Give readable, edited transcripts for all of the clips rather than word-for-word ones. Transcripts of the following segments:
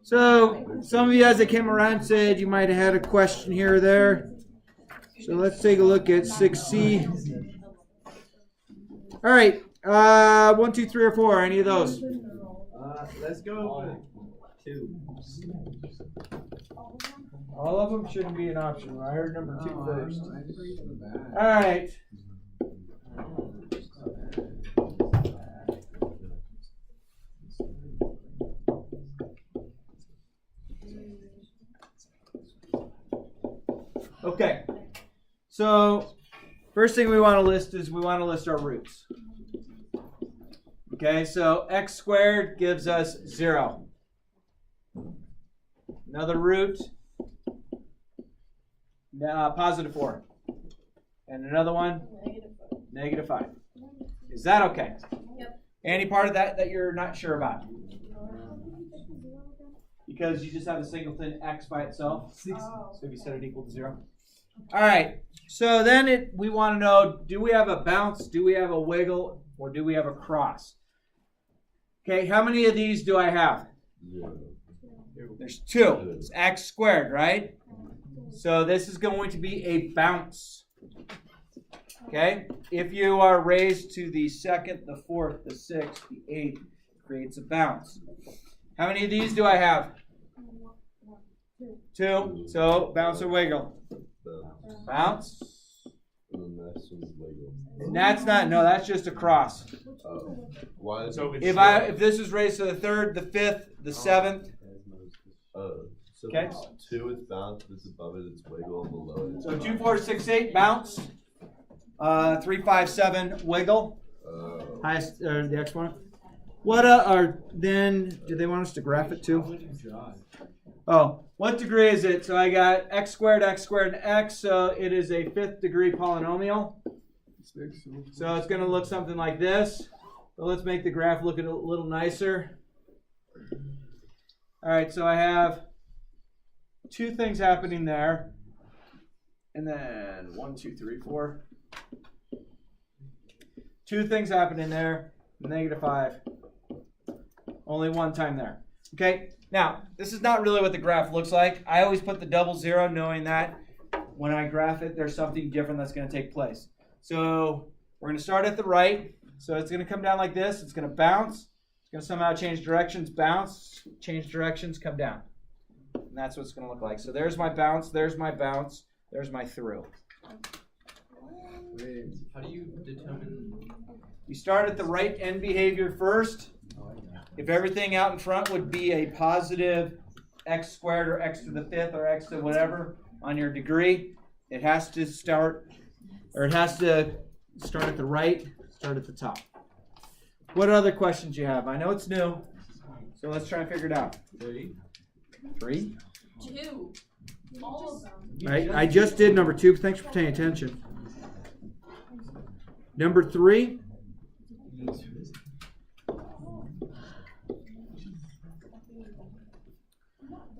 So some of you, as I came around, said you might have had a question here or there. So let's take a look at 6C. All right, 1, 2, 3, or 4. Any of those? Let's go with 2. All of them shouldn't be an option. I heard number 2 first. All right. Okay. So first thing we want to list is we want to list our roots. Okay, so x squared gives us 0. Another root, positive 4. And another one, negative 5. Is that okay? Yep. Any part of that you're not sure about? Because you just have a singleton x by itself. So if you set it equal to 0. All right, so then we want to know, do we have a bounce, do we have a wiggle, or do we have a cross? Okay, how many of these do I have? 0. There's 2. It's x squared, right? So this is going to be a bounce. Okay? If you are raised to the 2nd, the 4th, the 6th, the 8th, it creates a bounce. How many of these do I have? 2. So bounce or wiggle? Bounce. And that's not, no, that's just a cross. Why is If this is raised to the 3rd, the 5th, the 7th. So Okay. 2 is bounce, if it's above it, it's wiggle, and below it. So 2, 4, 6, 8, bounce. 3, 5, 7, wiggle. Highest, the exponent. What then, do they want us to graph it too? Oh, what degree is it? So I got x squared, and x, so it is a 5th degree polynomial. So it's going to look something like this. So let's make the graph look a little nicer. All right, so I have 2 things happening there. And then 1, 2, 3, 4. 2 things happening there. Negative 5. Only 1 time there. Okay, now this is not really what the graph looks like. I always put the double 0 knowing that when I graph it, there's something different that's going to take place. So we're going to start at the right. So it's going to come down like this. It's going to bounce. It's going to somehow change directions, bounce, change directions, come down. And that's what it's going to look like. So there's my bounce, there's my bounce, there's my through. Wait, how do you determine? You start at the right end behavior first. If everything out in front would be a positive x squared or x to the 5th or x to whatever on your degree, it has to start at the right, start at the top. What other questions you have? I know it's new, so let's try and figure it out. 3? 2. All of them. I just did number 2. Thanks for paying attention. Number 3.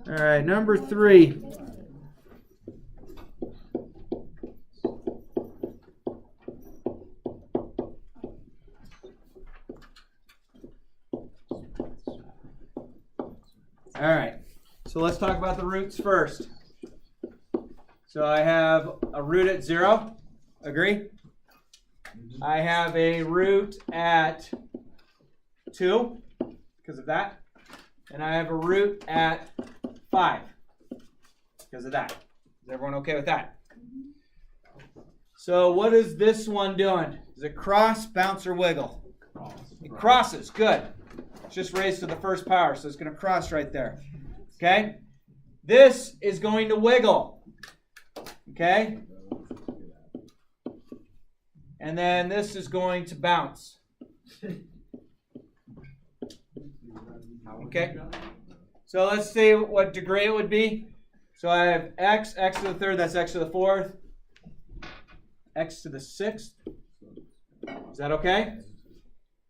All right, number 3. All right, so let's talk about the roots first. So I have a root at 0. Agree? I have a root at 2 because of that. And I have a root at 5 because of that. Is everyone okay with that? So what is this one doing? Is it cross, bounce, or wiggle? It crosses. Good. It's just raised to the first power, so it's going to cross right there. Okay? This is going to wiggle. Okay? And then this is going to bounce. Okay? So let's see what degree it would be. So I have x to the 3rd, that's x to the 4th, x to the 6th. Is that okay?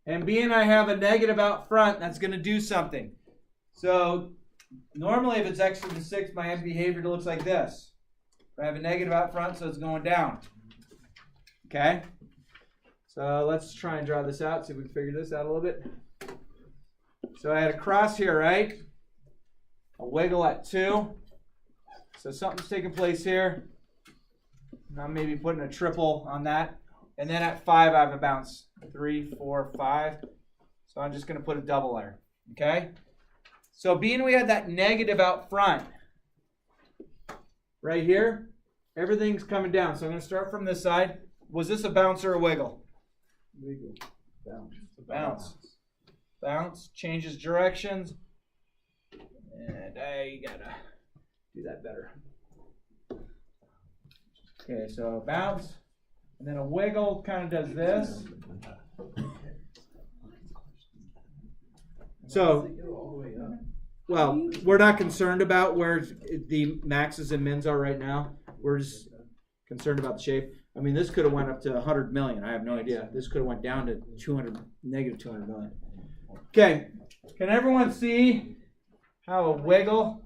And being I have a negative out front, that's going to do something. So normally if it's x to the 6th, my end behavior looks like this. I have a negative out front, so it's going down. Okay? So let's try and draw this out, see if we can figure this out a little bit. So I had a cross here, right? a wiggle at 2. So something's taking place here. Now maybe putting a triple on that. And then at 5, I have a bounce. 3, 4, 5. So I'm just going to put a double there. Okay? So being we had that negative out front, right here, everything's coming down. So I'm going to start from this side. Was this a bounce or a wiggle? Wiggle. Bounce. Bounce. Bounce. Changes directions. And I gotta do that better. Okay, so bounce. And then a wiggle kind of does this. So, well, we're not concerned about where the maxes and mins are right now. We're just concerned about the shape. I mean, this could have went up to 100 million. I have no idea. This could have went down to negative 200 million. Okay, can everyone see how a wiggle,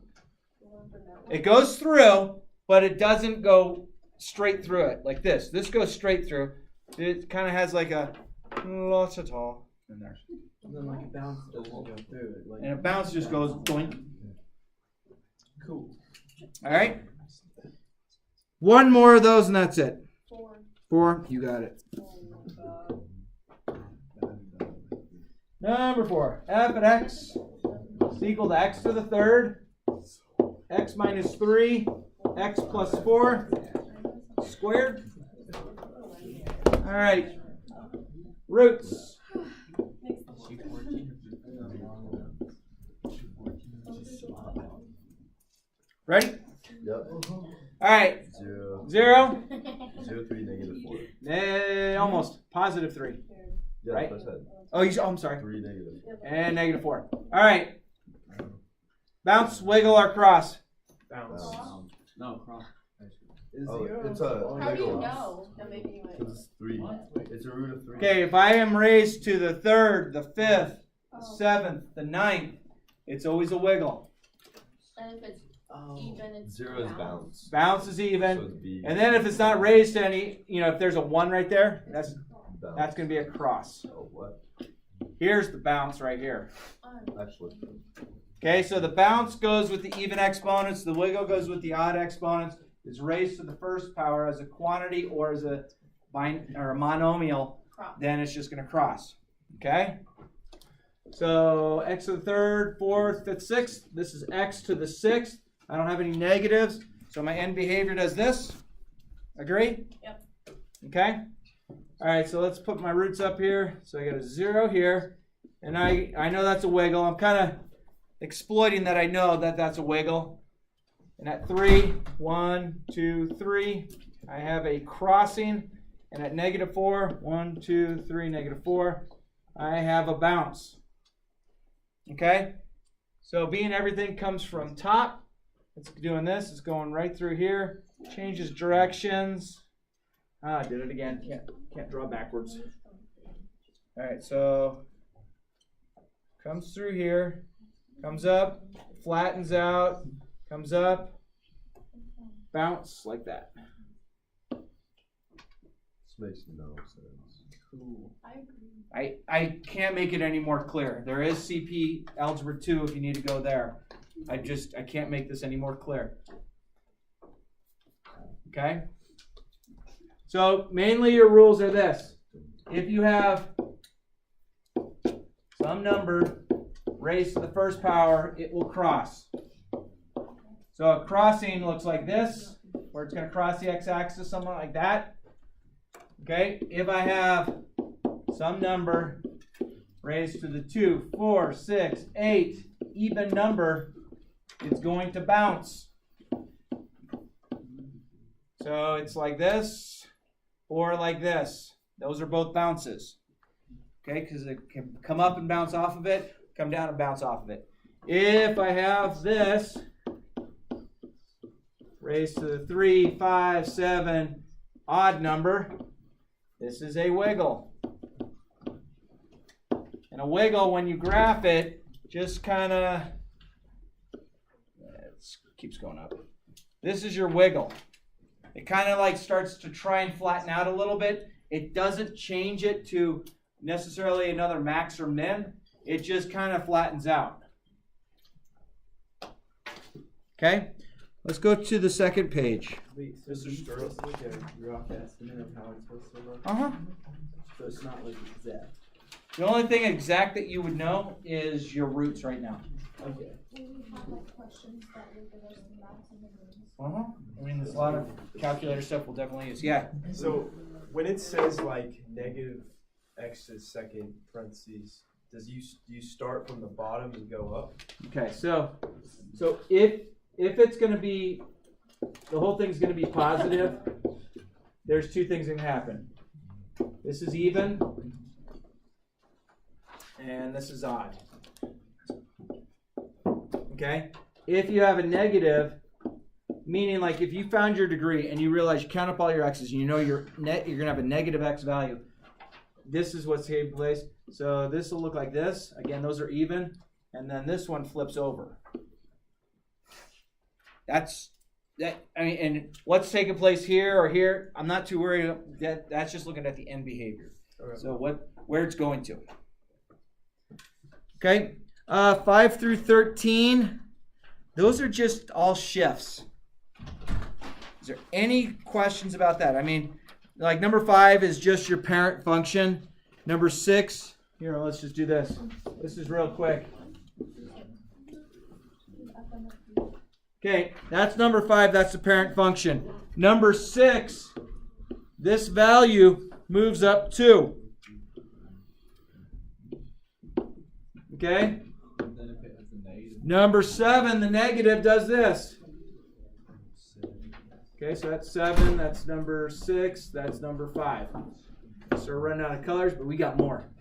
it goes through, but it doesn't go straight through it like this. This goes straight through. It kind of has like a lots of tall in there. And then like a bounce doesn't go through it. Like, And a bounce just goes doink. cool. All right. One more of those and that's it. 4. 4, you got it. Oh Number 4, f of x is equal to x to the third, x minus 3, x plus 4 squared. All right, roots. Ready? Yep. All right, 0, 0, 0, 3, negative 4. almost, positive 3. Yeah, Right. that's what I said. Oh, I'm sorry. 3 negative. And negative 4. All right. Bounce, wiggle, or cross. Bounce. No, cross. Is Oh, 0 it's a How do you wiggle. know? No, maybe you might. Because it's 3. It's a root of 3. Okay, if I am raised to the third, the fifth, the Oh. seventh, the ninth, it's always a wiggle. And if it's Oh. even, it's 0 is bounce. Bounce is So even. it's B. And then if it's not raised to any, if there's a 1 right there, that's Bounce. going to be a cross. Oh, what? Here's the bounce right here. Actually. Okay, so the bounce goes with the even exponents. The wiggle goes with the odd exponents. It's raised to the first power as a quantity or as a monomial. Cross. Then it's just going to cross. Okay? So x to the third, fourth, fifth, sixth. This is x to the sixth. I don't have any negatives. So my end behavior does this. Agree? Yep. Okay? All right, so let's put my roots up here. So I got a 0 here. And I know that's a wiggle. I'm kind of exploiting that I know that that's a wiggle. And at 3, 1, 2, 3, I have a crossing. And at negative 4, 1, 2, 3, negative 4, I have a bounce. Okay? So being everything comes from top, it's doing this. It's going right through here. Changes directions. I did it again. Can't draw backwards. All right, so comes through here, comes up, flattens out, comes up, bounce like that. This makes no sense. Cool. I agree. I can't make it any more clear. There is CP Algebra 2 if you need to go there. I can't make this any more clear. Okay? So mainly your rules are this. If you have some number raised to the first power, it will cross. So a crossing looks like this, where it's going to cross the x-axis, something like that. Okay? If I have some number raised to the 2, 4, 6, 8, even number, it's going to bounce. So it's like this or like this. Those are both bounces. Okay, because it can come up and bounce off of it, come down and bounce off of it. If I have this raised to the 3, 5, 7 odd number, this is a wiggle. And a wiggle, when you graph it, just kind of, it keeps going up. This is your wiggle. It kind of like starts to try and flatten out a little bit. It doesn't change it to necessarily another max or min. It just kind of flattens out. Okay, let's go to the second page. Wait, so Mr. these Sturl. just like a rough estimate of how it's supposed to look? Uh-huh. So it's not like exact. The only thing exact that you would know is your roots right now. Okay. We have like questions that will give us the max and the means. Uh-huh. I mean, there's a lot of calculator stuff we'll definitely use. Yeah. So when it says like negative x to the second parentheses, do you start from the bottom and go up? Okay, so if it's going to be, the whole thing's going to be positive, there's two things that can happen. This is even, and this is odd. Okay? If you have a negative, meaning like if you found your degree and you realize you count up all your x's and you know you're going to have a negative x value, this is what's taking place. So this will look like this. Again, those are even. And then this one flips over. That's that. I mean, and what's taking place here or here, I'm not too worried. That's just looking at the end behavior. Okay. So where it's going to. Okay, 5 through 13. Those are just all shifts. Is there any questions about that? I mean, like number 5 is just your parent function. Number 6. Here, let's just do this. This is real quick. Okay, that's number 5. That's the parent function. Number 6, this value moves up 2. Okay? Then if it has a negative. Number 7, the negative does this. Okay, so that's 7. That's number 6. That's number 5. So we're running out of colors, but we got more.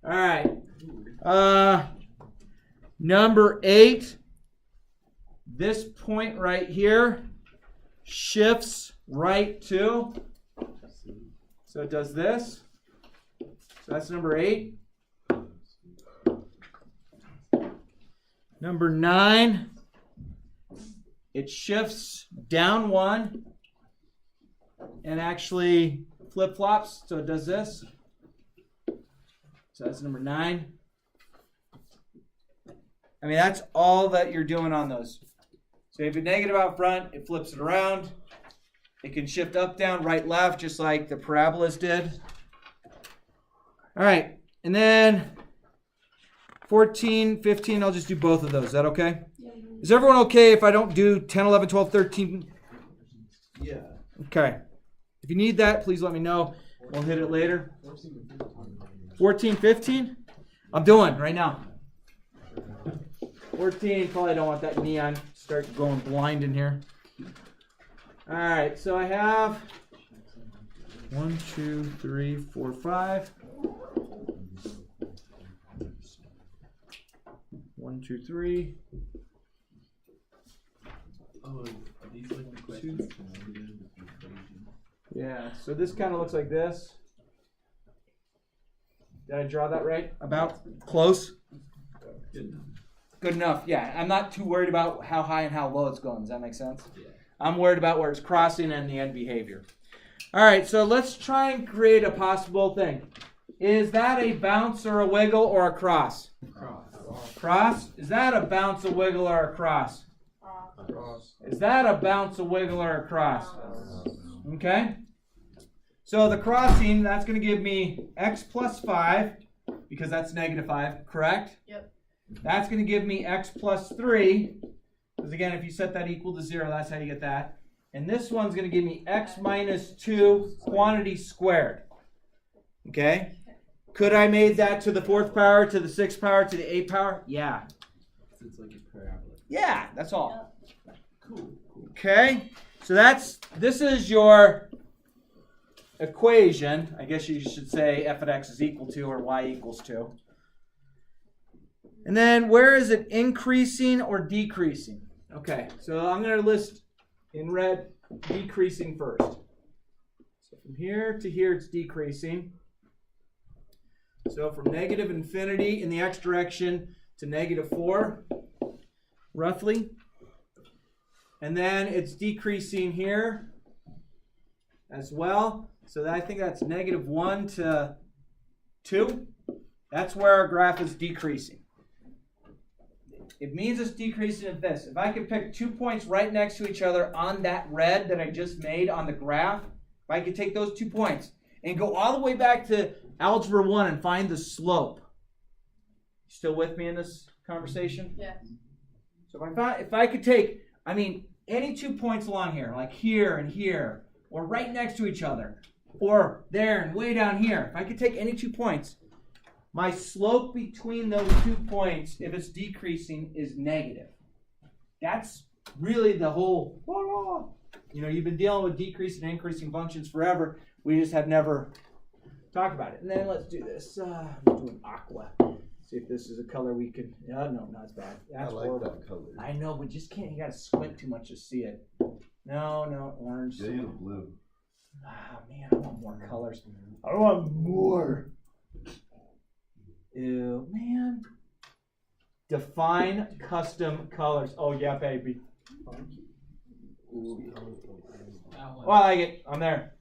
All right. Number 8. This point right here shifts right 2. So it does this. So that's number 8. Number 9. It shifts down 1 and actually flip-flops. So it does this. So that's number 9. I mean, that's all that you're doing on those. So if you're negative out front, it flips it around. It can shift up, down, right, left, just like the parabolas did. All right, and then 14, 15, I'll just do both of those. Is that okay? Is everyone okay if I don't do 10, 11, 12, 13? Yeah. Okay. If you need that, please let me know. We'll hit it later. 14, 15? I'm doing right now. 14, probably don't want that neon. Start going blind in here. All right, so I have 1, 2, 3, 4, 5. 1, 2, 3. Oh, are these like the questions to negative with the equation? Yeah, so this kind of looks like this. Did I draw that right? About close? Good enough. Good enough, yeah. I'm not too worried about how high and how low it's going. Does that make sense? Yeah. I'm worried about where it's crossing and the end behavior. All right, so let's try and create a possible thing. Is that a bounce or a wiggle or a cross? Cross? Is that a bounce, a wiggle, or a cross? Cross. Is that a bounce, a wiggle, or a cross? Okay. So the crossing, that's going to give me x plus 5, because that's negative 5, correct? Yep. That's going to give me x plus 3, because again, if you set that equal to 0, that's how you get that. And this one's going to give me x minus 2 quantity squared. Okay? Could I made that to the 4th power, to the 6th power, to the 8th power? Yeah. So it's like a parabola. Yeah, that's all. Cool. Okay? So this is your equation. I guess you should say f of x is equal to or y equals to. And then where is it increasing or decreasing? Okay, so I'm going to list in red decreasing first. So from here to here it's decreasing. So from negative infinity in the x direction to negative 4, roughly. And then it's decreasing here as well. So I think that's negative 1 to 2. That's where our graph is decreasing. it means it's decreasing in this. If I could pick 2 points right next to each other on that red that I just made on the graph, if I could take those 2 points and go all the way back to Algebra 1 and find the slope. Still with me in this conversation? Yes. So if I could take, any 2 points along here, like here and here, or right next to each other, or there and way down here, if I could take any 2 points, my slope between those 2 points, if it's decreasing, is negative. That's really the whole, you've been dealing with decreasing and increasing functions forever. We just have never talked about it. And then let's do this. I'm doing aqua. See if this is a color we can, no, not as bad. That's I like horrible. that color. I know, but just can't, you gotta squint too much to see it. No, orange. Yeah, you blue. Oh man, I want more colors. I want more. Ew, man. Define custom colors. Oh yeah, baby. Ooh. Oh, I like it. I'm there.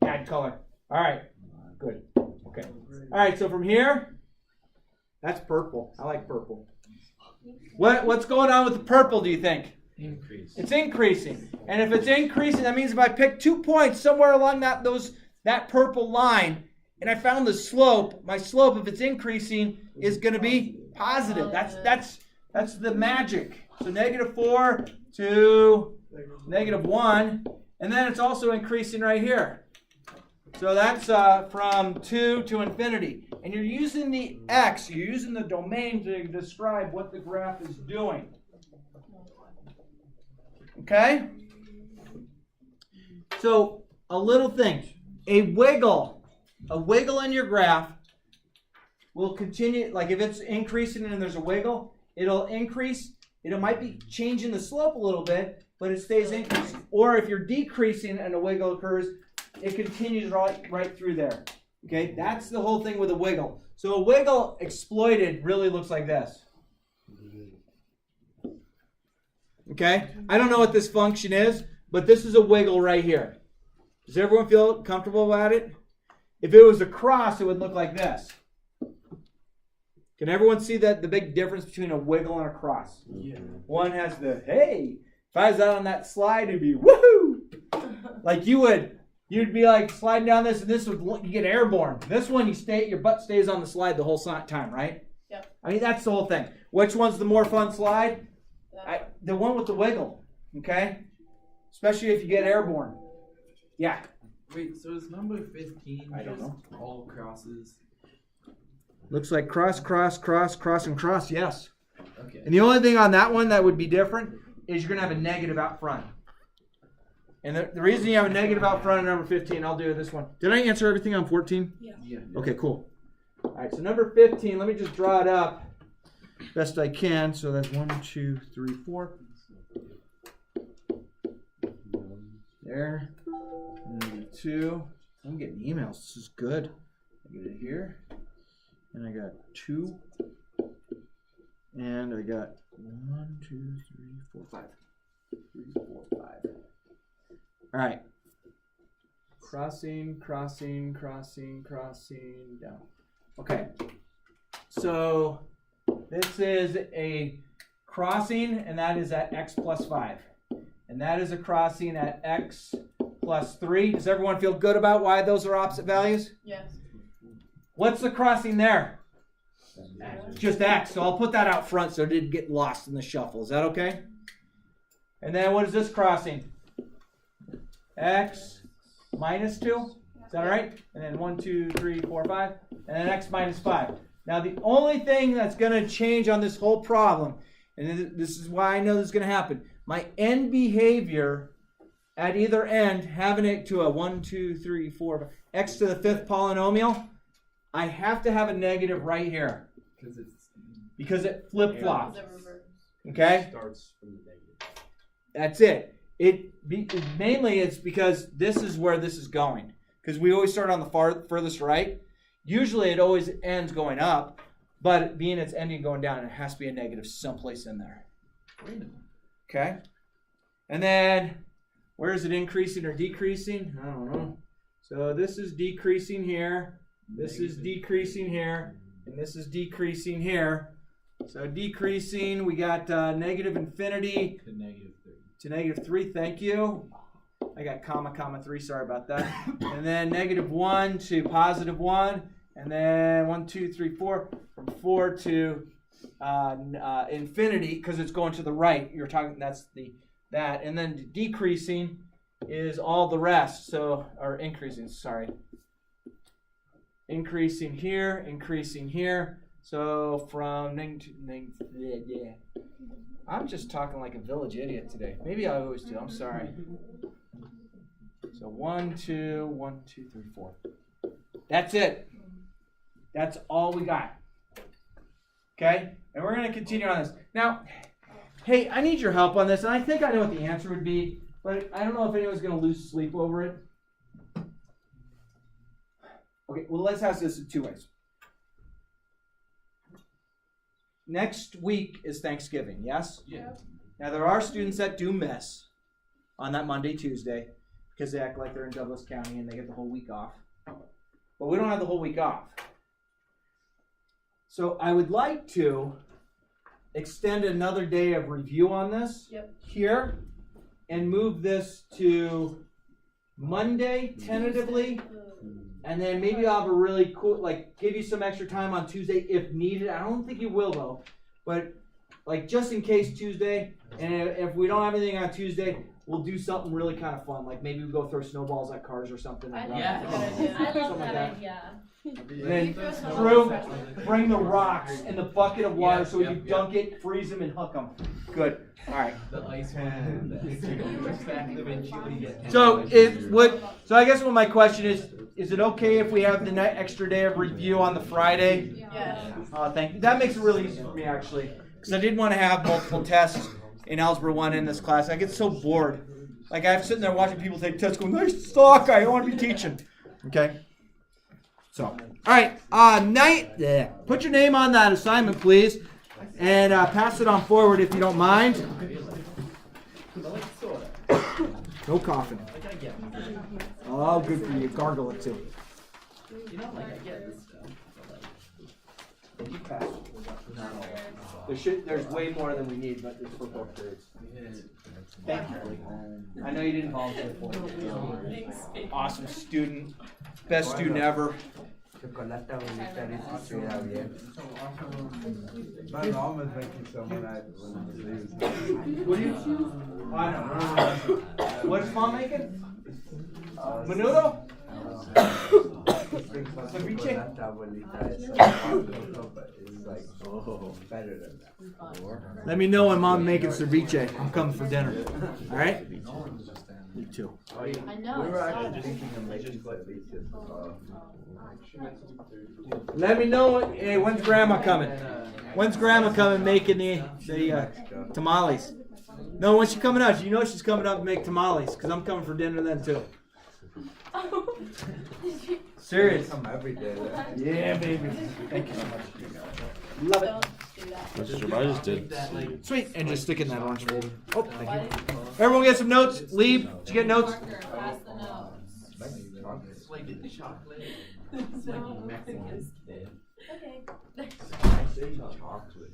Add color. All right. Good. Okay. All right. So from here, that's purple. I like purple. What's going on with the purple? Do you think? Increase. It's increasing. And if it's increasing, that means if I pick 2 points somewhere along that purple line, and I found the slope, my slope, if it's increasing, is going to be positive. That's the magic. So -4 to -1, and then it's also increasing right here. So that's from 2 to infinity. And you're using the x, you're using the domain to describe what the graph is doing. Okay? So, a little thing. A wiggle in your graph will continue, like if it's increasing and there's a wiggle, it'll increase. It might be changing the slope a little bit, but it stays increasing. Or if you're decreasing and a wiggle occurs, it continues right through there. Okay? That's the whole thing with a wiggle. So a wiggle exploited really looks like this. Okay? I don't know what this function is, but this is a wiggle right here. Does everyone feel comfortable about it? If it was a cross, it would look like this. Can everyone see that the big difference between a wiggle and a cross? Yeah. One has the, hey. If I was out on that slide, it'd be woohoo. Like you'd be like sliding down this, and this would, you get airborne. This one, your butt stays on the slide the whole time, right? Yep. That's the whole thing. Which one's the more fun slide? The one with the wiggle, okay? Especially if you get airborne. Yeah. Wait, so is number 15 I don't just know. all crosses? Looks like cross, cross, cross, cross, and cross, yes. Okay. And the only thing on that one that would be different is you're going to have a negative out front. And the reason you have a negative out front on number 15, I'll do this one. Did I answer everything on 14? Yeah. Okay, cool. All right, so number 15, let me just draw it up best I can. So that's 1, 2, 3, 4. There. And 2. I'm getting emails. This is good. I get it here. And I got 2. And I got 1, 2, 3, 4, 5. 3, 4, 5. All right. Crossing, crossing, crossing, crossing, down. Okay. So this is a crossing, and that is at x plus 5. And that is a crossing at x plus 3. Does everyone feel good about why those are opposite values? Yes. What's the crossing there? Just x. So I'll put that out front so it didn't get lost in the shuffle. Is that okay? And then what is this crossing? X minus 2. Is that all right? And then 1, 2, 3, 4, 5. And then x minus 5. Now the only thing that's going to change on this whole problem, and this is why I know this is going to happen, my end behavior at either end, having it to a 1, 2, 3, 4, x to the 5th polynomial, I have to have a negative right here. Because it flip-flops. Okay? Starts from the negative. That's it. Mainly it's because this is where this is going. Because we always start on the furthest right. Usually it always ends going up, but being it's ending going down, it has to be a negative someplace in there. Okay? And then, where is it increasing or decreasing? I don't know. So this is decreasing here. This is decreasing here. And this is decreasing here. So decreasing, we got negative infinity To -3. to -3. Thank you. I got comma 3. Sorry about that. And then -1 to +1, and then 1, 2, 3, 4, from 4 to infinity because it's going to the right. You're talking that, and then decreasing is all the rest. So or increasing. Sorry. Increasing here. So from yeah. I'm just talking like a village idiot today. Maybe I always do. I'm sorry. So 1, 2, 1, 2, 3, 4. That's it. That's all we got. Okay? And we're going to continue on this. Now, hey, I need your help on this, and I think I know what the answer would be, but I don't know if anyone's going to lose sleep over it. Okay, well, let's ask this in 2 ways. Next week is Thanksgiving, yes? Yeah. Now, there are students that do miss on that Monday, Tuesday, because they act like they're in Douglas County and they get the whole week off. But we don't have the whole week off. So I would like to extend another day of review on this here and move this to Monday tentatively. And then maybe I'll have a really cool, like, give you some extra time on Tuesday if needed. I don't think you will, though. But, like, just in case Tuesday, and if we don't have anything on Tuesday, we'll do something really kind of fun. Like, maybe we'll go throw snowballs at cars or something. I And think Yeah. that's a good idea. I love Something like that that. idea. And then Drew, bring the rocks in the bucket of water so we can dunk it, freeze them, and hook them. Good. All right. The ice one. So So I guess what my question is it okay if we have the extra day of review on the Friday? Yes. Thank you. That makes it really easy for me, actually, because I didn't want to have multiple tests in Algebra 1 in this class. I get so bored. Like, I'm sitting there watching people take tests going, they suck, I don't want to be teaching. Okay? So, all right. Put your name on that assignment, please, and pass it on forward if you don't mind. No coughing. Oh, good for you. Gargle it, too. You know, like I get this stuff. But like, There's way more than we need, but it's for both grades. Thank you. I know you didn't volunteer for it. Awesome student. Best student ever. My mom was making so much. What do you? I don't know. What is mom making? Menudo? Ceviche? Let me know when mom making ceviche. I'm coming for dinner. All right? Me too. I know. We were I saw actually that. thinking of making ceviche. Let me know. Hey, when's grandma coming? When's grandma coming making the tamales? No, when's she coming out? You know she's coming up to make tamales because I'm coming for dinner then too. Serious. Come every day. Yeah, baby. Thank you so much. Love it. Don't do that. I just did. Sweet. And just stick in that orange folder. Oh, thank you. Everyone get some notes. Lee, did you get notes? Marker, pass the notes. it's like chocolate. It's like Mexican. Okay. Chocolate.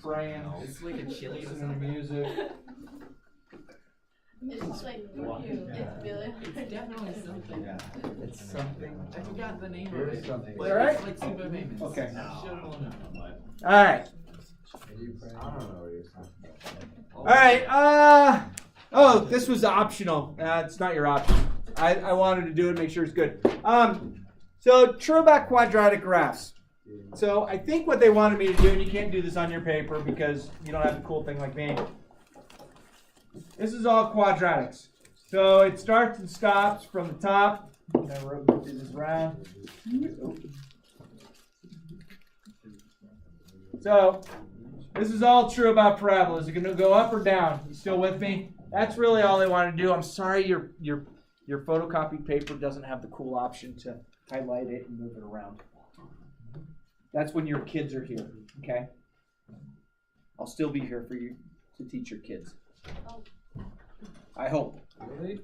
Praying. It's like a chili or Listening to something. music. It's just like you. It's really. It's definitely something. It's something. I forgot the name of Here's it. something. But Alright. it's like super famous. Okay. Should've known. All right. I don't know what you're talking about. All right. Oh, this was optional. It's not your option. I wanted to do it, make sure it's good. So true about quadratic graphs. So I think what they wanted me to do, and you can't do this on your paper because you don't have a cool thing like me. This is all quadratics. So it starts and stops from the top. I wrote this around. So this is all true about parabolas. Is it going to go up or down? You still with me? That's really all they want to do. I'm sorry your photocopied paper doesn't have the cool option to highlight it and move it around. That's when your kids are here, okay? I'll still be here for you to teach your kids. I hope. Really?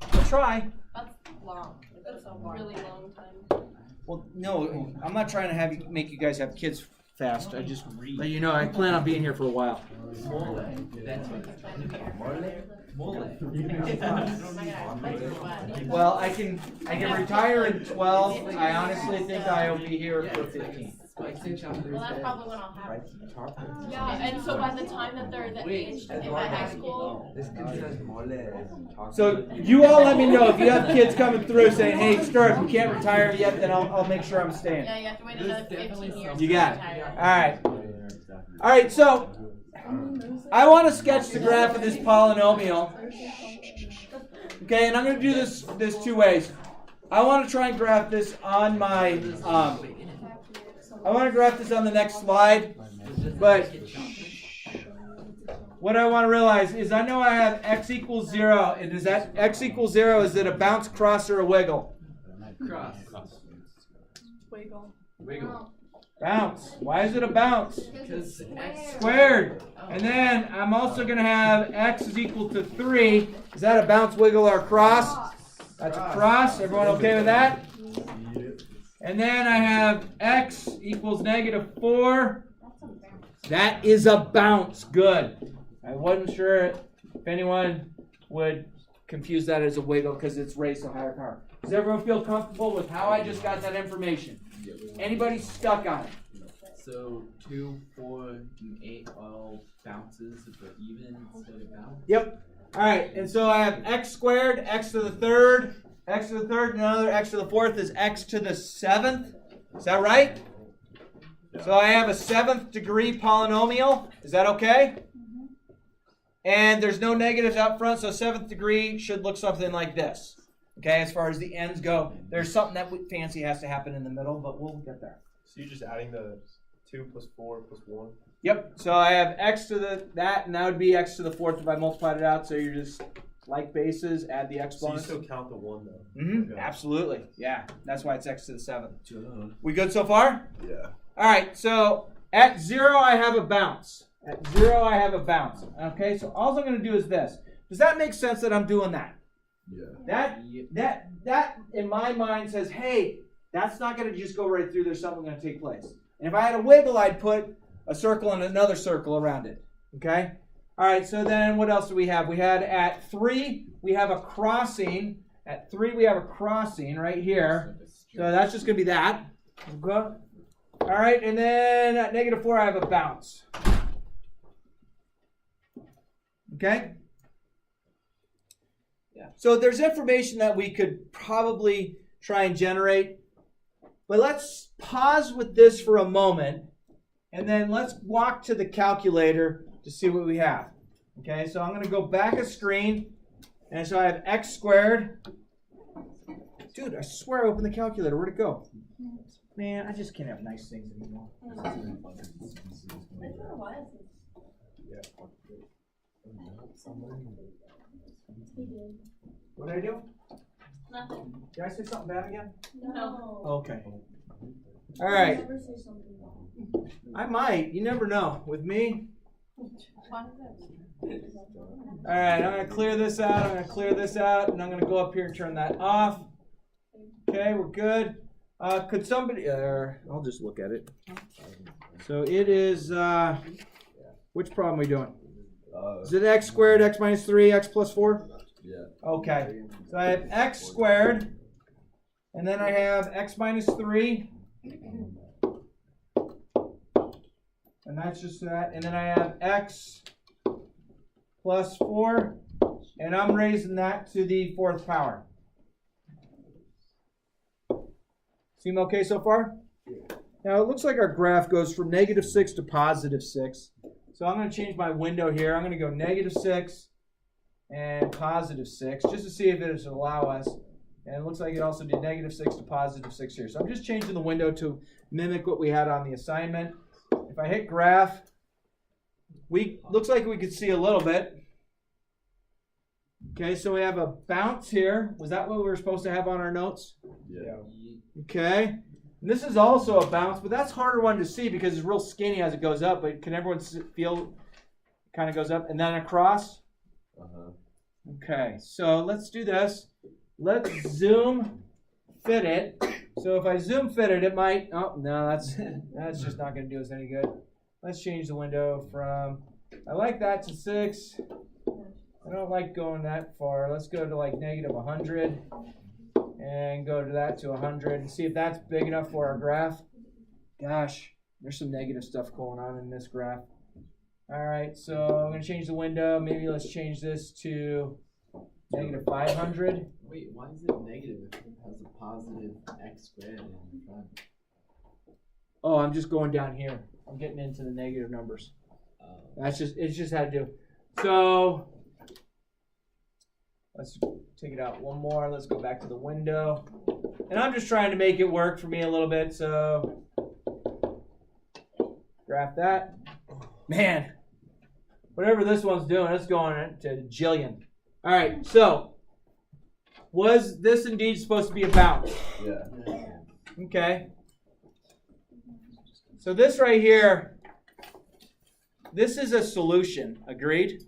I'll try. That's long. That's a really long time. Well, no, I'm not trying to make you guys have kids fast. I just let you know I plan on being here for a while. Mole. That's what it's trying to be. Mole. Well, I can retire in 12. I honestly think I'll be here for 15. Well, that's probably when I'll have it. Yeah, and so by the time that they're the age in my high school. This kid says mole. So you all let me know if you have kids coming through saying, "Hey, Sturp, you can't retire yet," then I'll make sure I'm staying. Yeah, you have to wait another 15 years. You to got it. retire. All right. So I want to sketch the graph of this polynomial. Okay, and I'm going to do this two ways. I want to try and graph this on my. I want to graph this on the next slide, but what I want to realize is I know I have x equals 0, and is that x equals 0? Is it a bounce, cross, or a wiggle? Cross. Wiggle. Wiggle. Bounce. Why is it a bounce? Because X Squared. And then I'm also going to have x is equal to 3. Is that a bounce, wiggle, or cross? That's a cross. Everyone okay with that? And then I have x equals -4. That is a bounce. Good. I wasn't sure if anyone would confuse that as a wiggle because it's raised to higher power. Does everyone feel comfortable with how I just got that information? Anybody stuck on it? So 2, 4, and 8 all bounces, but even instead of bounce. Yep. All right. And so I have x squared, x to the third, x to the third, and another x to the fourth is x to the 7th. Is that right? So I have a 7th degree polynomial. Is that okay? And there's no negatives out front, so 7th degree should look something like this. Okay, as far as the ends go. There's something that fancy has to happen in the middle, but we'll get there. So you're just adding the 2 plus 4 plus 1? Yep, so I have x to that, and that would be x to the 4th if I multiplied it out, so you're just like bases, add the So you exponents. still count the 1 though? Mm-hmm, Okay. absolutely, yeah. That's why it's x to the 7th. We good so far? Yeah. All right, so at 0 I have a bounce. At 0 I have a bounce. Okay, so all I'm going to do is this. Does that make sense that I'm doing that? Yeah. That in my mind says, hey, that's not going to just go right through. There's something going to take place. And if I had a wiggle, I'd put a circle and another circle around it. Okay? All right, so then what else do we have? We had at 3, we have a crossing. At 3, we have a crossing right here. So that's just going to be that. Okay. All right, and then at -4, I have a bounce. Okay? Yeah. So there's information that we could probably try and generate. But let's pause with this for a moment, and then let's walk to the calculator to see what we have. Okay, so I'm going to go back a screen, and so I have x squared. Dude, I swear I opened the calculator. Where'd it go? Man, I just can't have nice things anymore. What did I do? Nothing. Did I say something bad again? No. Okay. All right. Never say something wrong. I might. You never know. With me. Why is that? All right. I'm going to clear this out. I'm going to clear this out. And I'm going to go up here and turn that off. Okay. We're good. Could somebody... I'll just look at it. So it is... which problem are we doing? Is it x squared, x minus 3, x plus 4? Yeah. Okay. So I have x squared. And then I have x minus 3. And that's just that. And then I have x plus 4. And I'm raising that to the 4th power. Seem okay so far? Now it looks like our graph goes from -6 to +6. So I'm going to change my window here. I'm going to go -6 and +6 just to see if it will allow us. And it looks like it also did -6 to +6 here. So I'm just changing the window to mimic what we had on the assignment. If I hit graph, looks like we could see a little bit. Okay, so we have a bounce here. Was that what we were supposed to have on our notes? Yeah. Okay. And this is also a bounce, but that's harder one to see because it's real skinny as it goes up. But can everyone feel it kind of goes up and then across? Uh-huh. Okay, so let's do this. Let's zoom fit it. So if I zoom fit it, it might, oh, no, that's just not going to do us any good. Let's change the window from, I like that to 6. I don't like going that far. Let's go to like -100 and go to that to 100 and see if that's big enough for our graph. Gosh, there's some negative stuff going on in this graph. All right, so I'm going to change the window. Maybe let's change this to -500. Wait, why is it negative if it has a positive x squared in front? Oh, I'm just going down here. I'm getting into the negative numbers. It's just how to do. So let's take it out one more. Let's go back to the window. And I'm just trying to make it work for me a little bit. So graph that. Man, whatever this one's doing, it's going to jillion. All right, so was this indeed supposed to be a bounce? Yeah. Okay. So this right here, this is a solution, agreed?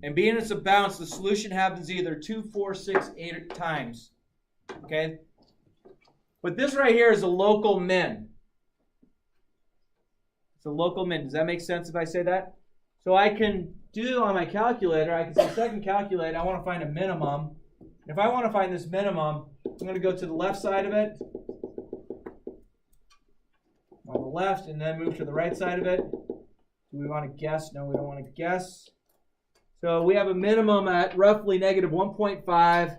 And being it's a bounce, the solution happens either 2, 4, 6, 8 times. Okay? But this right here is a local min. It's a local min. Does that make sense if I say that? So I can do on my calculator, I can say second calculate, I want to find a minimum. If I want to find this minimum, I'm going to go to the left side of it. On the left, and then move to the right side of it. Do we want to guess? No, we don't want to guess. So we have a minimum at roughly -1.5,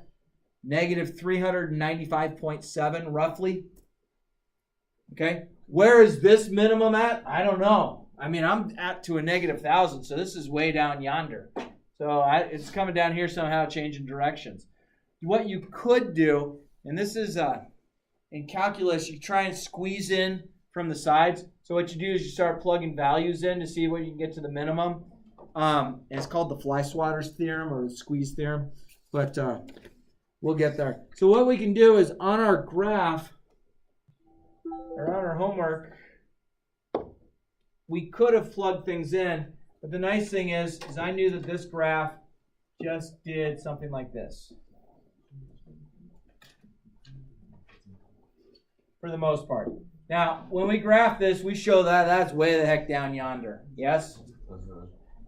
-395.7, roughly. Okay? Where is this minimum at? I don't know. I mean, I'm at to a -1,000, so this is way down yonder. So it's coming down here somehow, changing directions. What you could do, and this is in calculus, you try and squeeze in from the sides. So what you do is you start plugging values in to see what you can get to the minimum. And it's called the Flyswatters Theorem or the squeeze theorem. But we'll get there. So what we can do is on our graph, or on our homework, we could have plugged things in. But the nice thing is I knew that this graph just did something like this. For the most part. Now, when we graph this, we show that that's way the heck down yonder. Yes?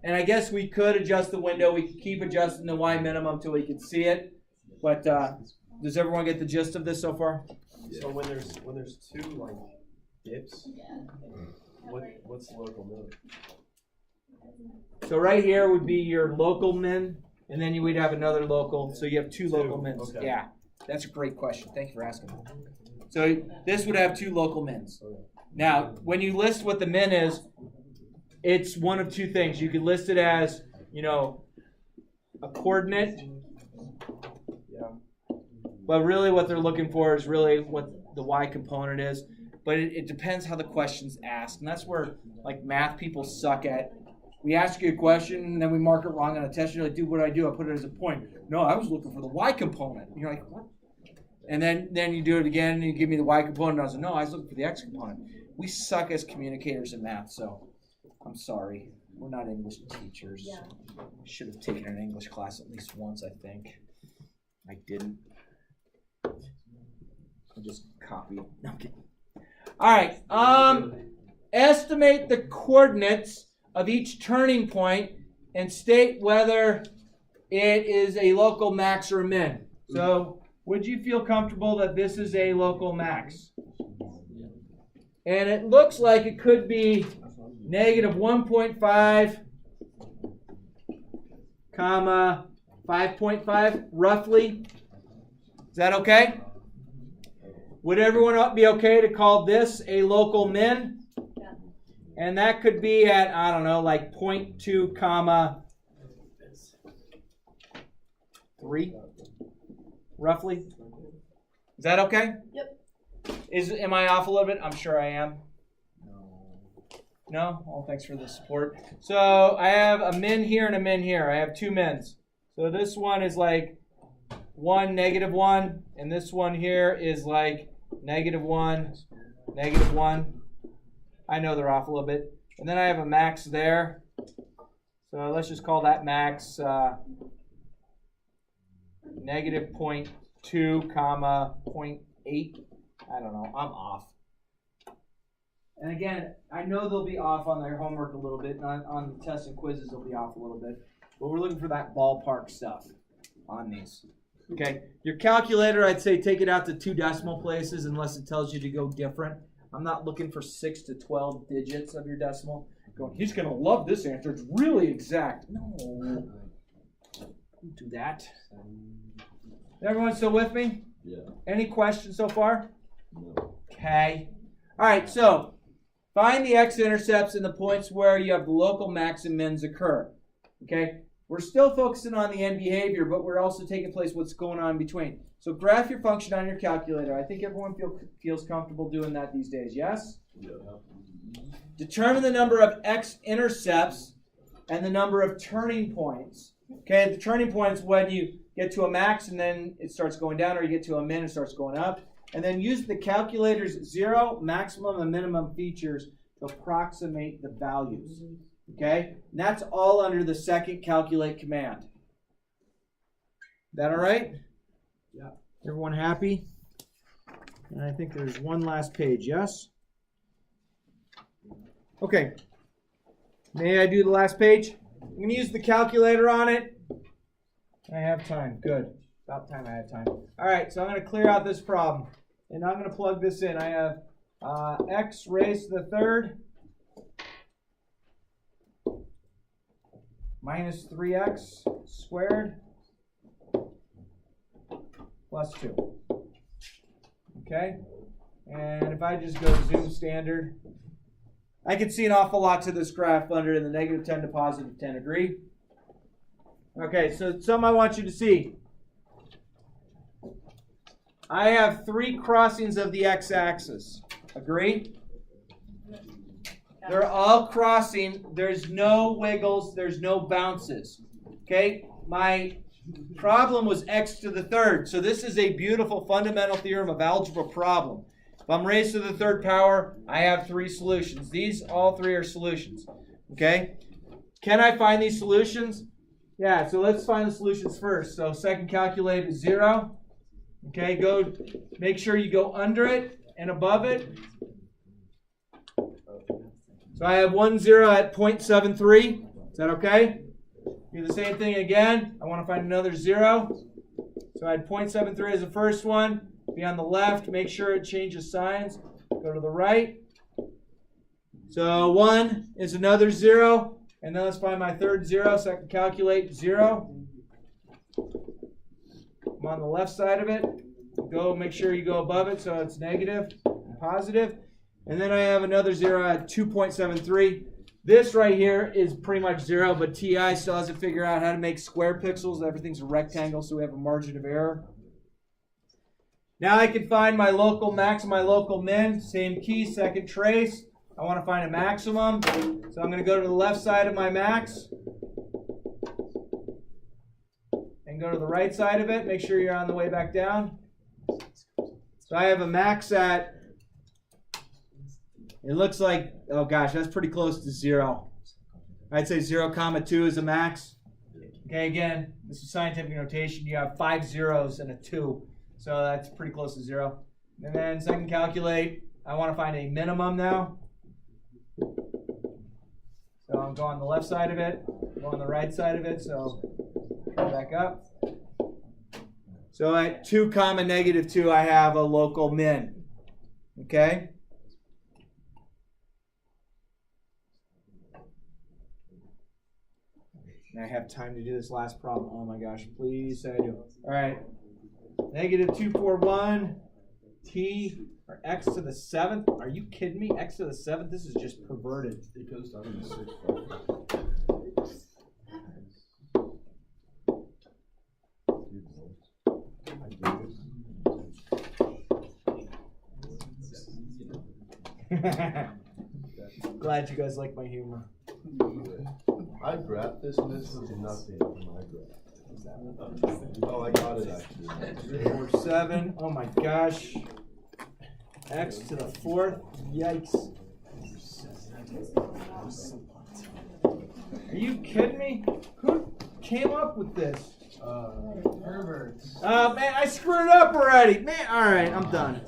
And I guess we could adjust the window. We could keep adjusting the Y minimum until we can see it. But does everyone get the gist of this so far? Yeah. So when there's two like dips, what's the local min? So right here would be your local min, and then you would have another local. So you have two local mins. Okay. Yeah, that's a great question. Thank you for asking. So this would have two local mins. Now, when you list what the min is, it's one of two things. You could list it as, a coordinate. Yeah. But really what they're looking for is really what the Y component is. But it depends how the question's asked. And that's where, math people suck at. We ask you a question, and then we mark it wrong on a test. You're like, dude, what did I do? I put it as a point. No, I was looking for the Y component. And you're like, what? And then you do it again, and you give me the Y component. And I was like, no, I was looking for the X component. We suck as communicators in math, so I'm sorry. We're not English teachers. Yeah. Should have taken an English class at least once, I think. I didn't. I just copied. No, I'm kidding. All right. Estimate the coordinates of each turning point and state whether it is a local max or a min. So, would you feel comfortable that this is a local max? And it looks like it could be -1.5, comma 5.5, roughly. Is that okay? Would everyone be okay to call this a local min? Yeah. And that could be at, 0.2, comma 3, roughly. Is that okay? Yep. Am I off a little bit? I'm sure I am. No? Well, thanks for the support. So I have a min here and a min here. I have two mins. So this one is like 1, -1, and this one here is like -1, -1. I know they're off a little bit. And then I have a max there. So let's just call that max -0.2, comma 0.3. 8. I don't know. I'm off. And again, I know they'll be off on their homework a little bit. On the tests and quizzes, they'll be off a little bit. But we're looking for that ballpark stuff on these. Okay, your calculator, I'd say take it out to 2 decimal places unless it tells you to go different. I'm not looking for 6 to 12 digits of your decimal. Going, he's going to love this answer. It's really exact. No, don't do that. Everyone still with me? Yeah. Any questions so far? No. Okay. All right, so find the x-intercepts and the points where you have the local max and mins occur. Okay? We're still focusing on the end behavior, but we're also taking place what's going on in between. So graph your function on your calculator. I think everyone feels comfortable doing that these days, yes? Yeah. Determine the number of x-intercepts and the number of turning points. Okay, the turning point is when you get to a max and then it starts going down, or you get to a min and it starts going up. And then use the calculator's 0, maximum, and minimum features to approximate the values. Okay? And that's all under the second calculate command. That all right? Yeah. Everyone happy? And I think there's one last page, yes? Okay. May I do the last page? I'm going to use the calculator on it. I have time. Good. About time I have time. All right, so I'm going to clear out this problem. And I'm going to plug this in. I have x raised to the third minus 3x squared plus 2. Okay? And if I just go zoom standard, I can see an awful lot to this graph under the negative 10 to positive 10. Agree? Okay, so some I want you to see. I have 3 crossings of the x-axis. Agree? They're all crossing. There's no wiggles. There's no bounces. Okay? My problem was x to the third. So this is a beautiful fundamental theorem of algebra problem. If I'm raised to the third power, I have 3 solutions. These, all 3 are solutions. Okay? Can I find these solutions? Yeah, so let's find the solutions first. So second calculate is 0. Okay, go make sure you go under it and above it. So I have 1, 0 at 0.73. Is that okay? Do the same thing again. I want to find another 0. So I had 0.73 as the first one. Be on the left. Make sure it changes signs. Go to the right. So 1 is another 0. And then let's find my third 0 so I can calculate 0. I'm on the left side of it. Go make sure you go above it so it's negative and positive. And then I have another 0 at 2.73. This right here is pretty much 0, but TI still hasn't figured out how to make square pixels. Everything's a rectangle, so we have a margin of error. Now I can find my local max and my local min. Same key, second trace. I want to find a maximum. So I'm going to go to the left side of my max. And go to the right side of it. Make sure you're on the way back down. So I have a max at, it looks like, oh gosh, that's pretty close to 0. I'd say 0, 2 is a max. Okay, again, this is scientific notation. You have 5 zeros and a 2. So that's pretty close to 0. And then second calculate, I want to find a minimum now. So I'm going on the left side of it, go on the right side of it, so go back up. So at 2, negative 2, I have a local min. Okay? And I have time to do this last problem. Oh my gosh, please say I do. All right. Negative 241 t or x to the 7th. Are you kidding me? X to the 7th? This is just perverted. It goes down to 6. Glad you guys like my humor. I grabbed this and this was nothing for my graph. Oh, I got it actually. 4, 7. Oh my gosh. X to the 4th. Yikes. Are you kidding me? Who came up with this? Man, I screwed up already. Man, all right, I'm done.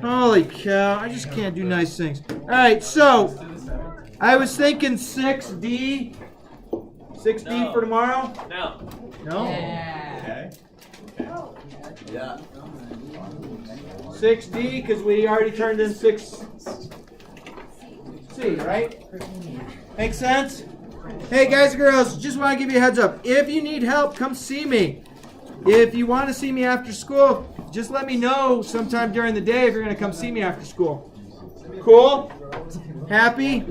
Holy cow, I just can't do nice things. All right, so I was thinking 6D. 6D for tomorrow? No. No? Okay. Yeah. 6D, because we already turned in 6C, right? Make sense? Hey, guys and girls, just want to give you a heads up. If you need help, come see me. If you want to see me after school, just let me know sometime during the day if you're going to come see me after school. Cool? Happy?